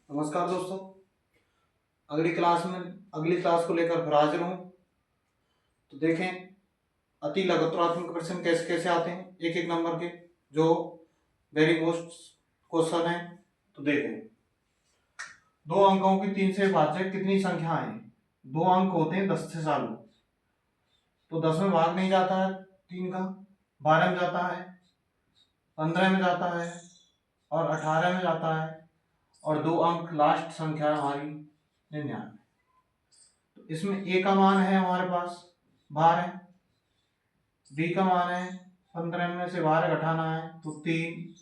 नमस्कार दोस्तों। अगली क्लास को लेकर फिर हाजिर हूँ। तो देखें अति लघुत्तरात्मक प्रश्न कैसे कैसे आते हैं एक एक नंबर के, जो वेरी मोस्ट क्वेश्चन है। तो देखें, दो अंकों की 3 से विभाज्य कितनी संख्या है। दो अंक होते हैं 10 से चालू, तो 10 में भाग नहीं जाता है 3 का, 12 में जाता है, 15 में जाता है और 18 में जाता है, और दो अंक लास्ट संख्या है हमारी 99। तो इसमें ए का मान है हमारे पास 12, बी का मान है 15 में से 12 घटाना है तो 3,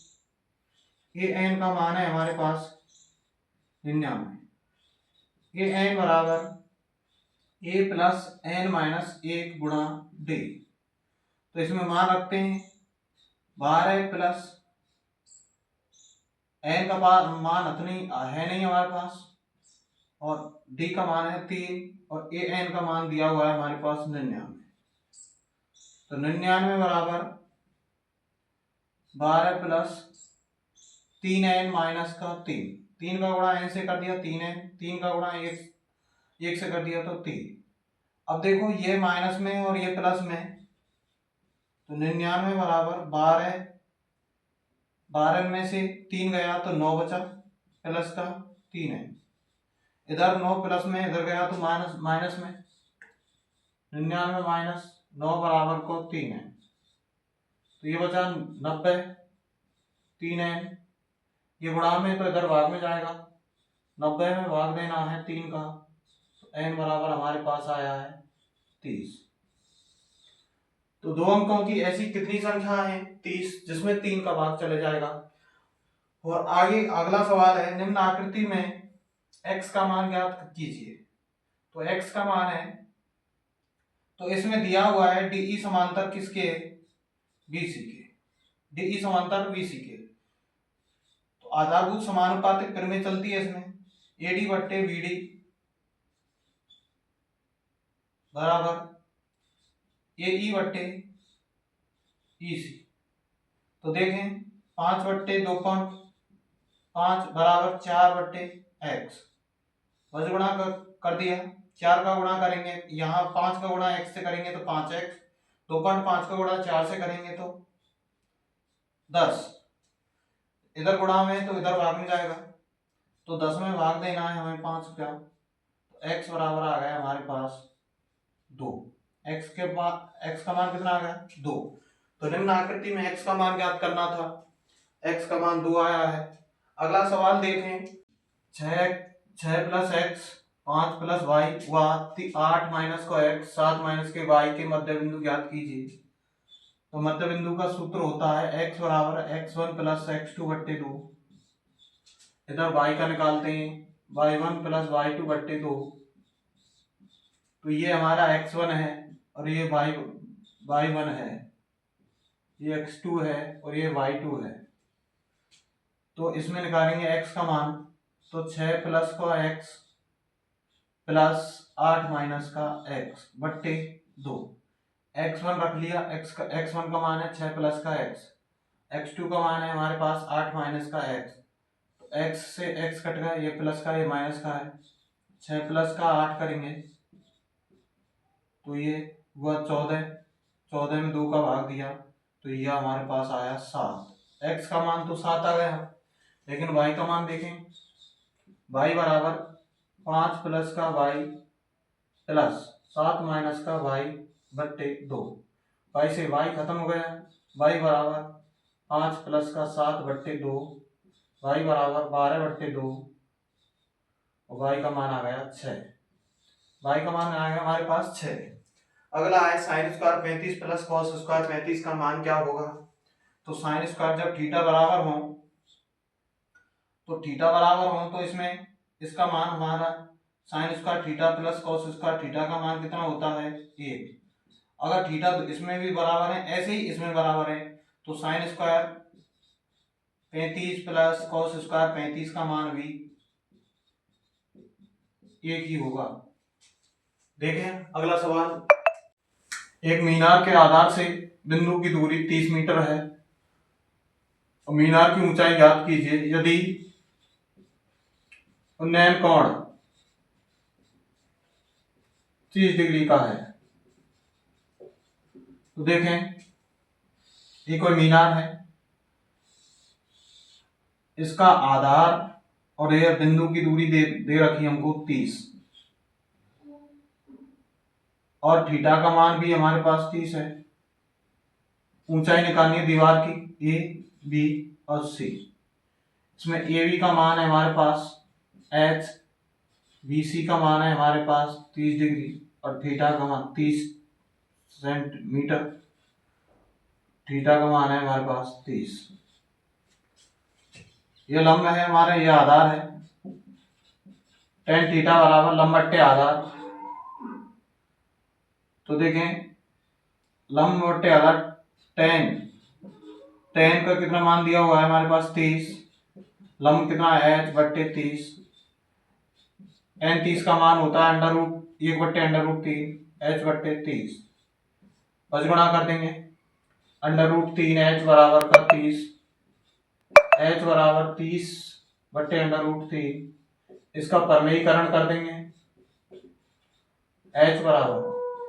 ए एन का मान है हमारे पास 99। ए एन बराबर ए प्लस एन माइनस 1 गुणा डी। तो इसमें मान रखते हैं 12 प्लस एन का मान इतनी है नहीं हमारे पास, और डी का मान है 3, और ए एन का मान दिया हुआ है हमारे पास 99। तो 99 बराबर 12 प्लस 3n माइनस का 3, 3 का गुणा n से कर दिया 3n, 3 का गुणा 1 से कर दिया तो 3। अब देखो ये माइनस में और ये प्लस में, तो 99 बराबर 12 में से 3 गया तो 9 बचा, प्लस का 3n, इधर 9 प्लस में इधर गया तो माइनस में, 99 माइनस 9 बराबर को 3n, तो ये बचा 90, 3n, ये गुणा में तो इधर भाग में जाएगा, 90 में भाग देना है 3 का, तो n बराबर हमारे पास आया है 30। तो दो अंकों की ऐसी कितनी संख्या है 30 जिसमें 3 का भाग चले जाएगा। और आगे अगला सवाल है, निम्न आकृति में x का मान ज्ञात कीजिए। तो x का मान है, तो इसमें दिया हुआ है DE समांतर किसके, BC के, DE समांतर BC के। तो आधारभूत समानुपातिक प्रमेय चलती है इसमें, AD बट्टे BD बराबर AE बट्टे EC। तो देखें 5 बट्टे 2.5 बराबर 4 बट्टे x, बस गुणा कर दिया, 4 का गुणा करेंगे यहाँ 5 का गुणा x से करेंगे तो 5x, 2.5 का गुणा 4 से करेंगे तो 10, इधर गुणा में तो इधर भाग में जाएगा, तो 10 में भाग देना है हमें 5 का, तो x बराबर आ गया हमारे पास 2। x का मान कितना आ गया 2। तो निम्न आकृति में x का मान ज्ञात करना था, x का मान 2 आया है। अगला सवाल देखें, 6 प्लस x 5 प्लस वाई हुआ 8 माइनस को x 7 माइनस के y के मध्य बिंदु ज्ञात कीजिए। तो मध्य बिंदु का सूत्र होता है x बराबर x1 प्लस x2 बट्टे 2, इधर y का निकालते हैं y1 प्लस y2 बट्टे 2। तो ये हमारा x1 है और ये y1 है, ये x2 है और ये y2 है। तो इसमें निकालेंगे x का मान, तो 6 प्लस का x प्लस 8 माइनस का x बट्टे 2, x1 रख लिया, x1 का मान है 6 प्लस का x, x2 का मान है हमारे पास 8 माइनस का x, तो x से x कट गया, ये प्लस का ये माइनस का है, 6 प्लस का 8 करेंगे तो ये हुआ 14, 14 में 2 का भाग दिया तो यह हमारे पास आया 7। x का मान तो 7 आ गया, लेकिन y का मान देखें, y बराबर 5 प्लस का y प्लस 7 माइनस का y बट्टे 2, y से y खत्म हो गया, y बराबर 5 प्लस का 7 बट्टे 2, y बराबर 12 बट्टे 2, और y का मान आ गया 6। y का मान आ गया हमारे पास 6। अगला है sine square 35 plus cos square 35 का मान क्या होगा। तो साइन स्क्वायर जब थीटा बराबर हो, तो इसमें इसका मान हमारा sine square theta plus cos square theta का मान कितना होता है 1। अगर थीटा तो इसमें भी बराबर है, ऐसे ही इसमें बराबर है, तो sine square 35 plus cos square 35 का मान भी 1 ही होगा। देखें अगला सवाल, एक मीनार के आधार से बिंदु की दूरी 30 मीटर है और मीनार की ऊंचाई ज्ञात कीजिए। यदि उन्नयन कोण 30 डिग्री का है। तो देखें ये कोई मीनार है, इसका आधार और ये बिंदु की दूरी दे रखी हमको 30 और थीटा का मान भी हमारे पास 30 है। ऊंचाई निकालनी है दीवार की ए बी और सी। इसमें ए बी का मान है हमारे पास एच, बी सी का मान है हमारे पास 30 डिग्री और थीटा का मान 30 सेंटीमीटर। थीटा का मान है हमारे पास 30। ये लंब है हमारा, ये आधार है। tan थीटा बराबर लंब बट्टे आधार। तो देखें लंब बट्टे आधार tan का कितना मान दिया हुआ है हमारे पास 30, लंब कितना है h बट्टे 30। tan 30 का मान होता है अंडर रूट 1/√3 h बट्टे 30। बस गुणा कर देंगे √3 h बराबर का 30, h बराबर 30 बट्टे √3। इसका परमेयीकरण कर देंगे h बराबर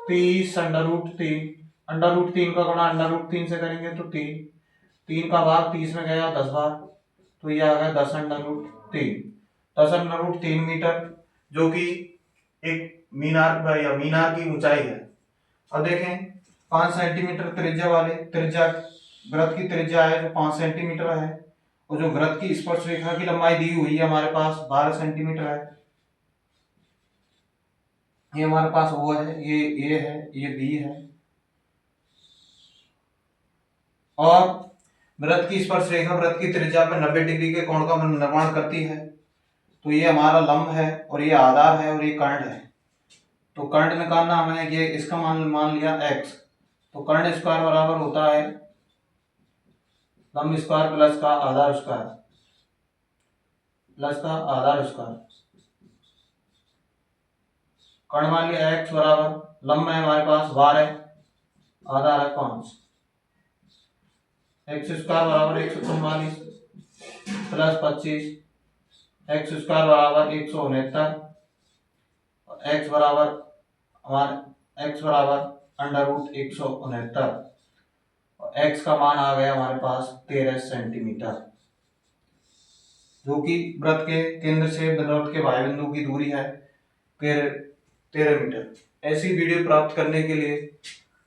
30 √3, √3 का गुणा √3 से करेंगे तो 3 का भाग 30 में गया 10 बार, तो ये आ गया 10√3 मीटर, जो कि एक मीनार की ऊंचाई है। अब देखें 5 सेंटीमीटर त्रिज्या वृत्त की त्रिज्या है जो 5 सेंटीमीटर है, और जो वृत्त की स्पर्श रेखा की लंबाई दी हुई है हमारे पास 12 सेंटीमीटर है। ये हमारे पास वो है, ये ए है, ये बी है, और वृत्त की स्पर्श रेखा वृत्त की त्रिज्या पर 90 डिग्री के कोण का निर्माण करती है। तो ये हमारा लंब है और ये आधार है और ये कर्ण है। तो कर्ण निकालना हमें, ये इसका मान लिया x, तो कर्ण स्क्वायर बराबर होता है लंब स्क्वायर प्लस का आधार स्क्वायर प्लस का आधार स्क्वायर। कर्ण मान लिया x बराबर लंब है हमारे पास 12, आधार है 5, x स्क्वायर बराबर 144 प्लस 25, x स्क्वायर बराबर 169 और x बराबर √169 और x का मान आ गया हमारे पास 13 सेंटीमीटर, जो कि वृत्त के केंद्र से वृत्त के बाह्य बिंदु की दूरी है 13 मीटर। ऐसी वीडियो प्राप्त करने के लिए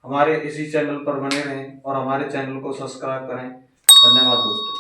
हमारे इसी चैनल पर बने रहें और हमारे चैनल को सब्सक्राइब करें। धन्यवाद दोस्तों।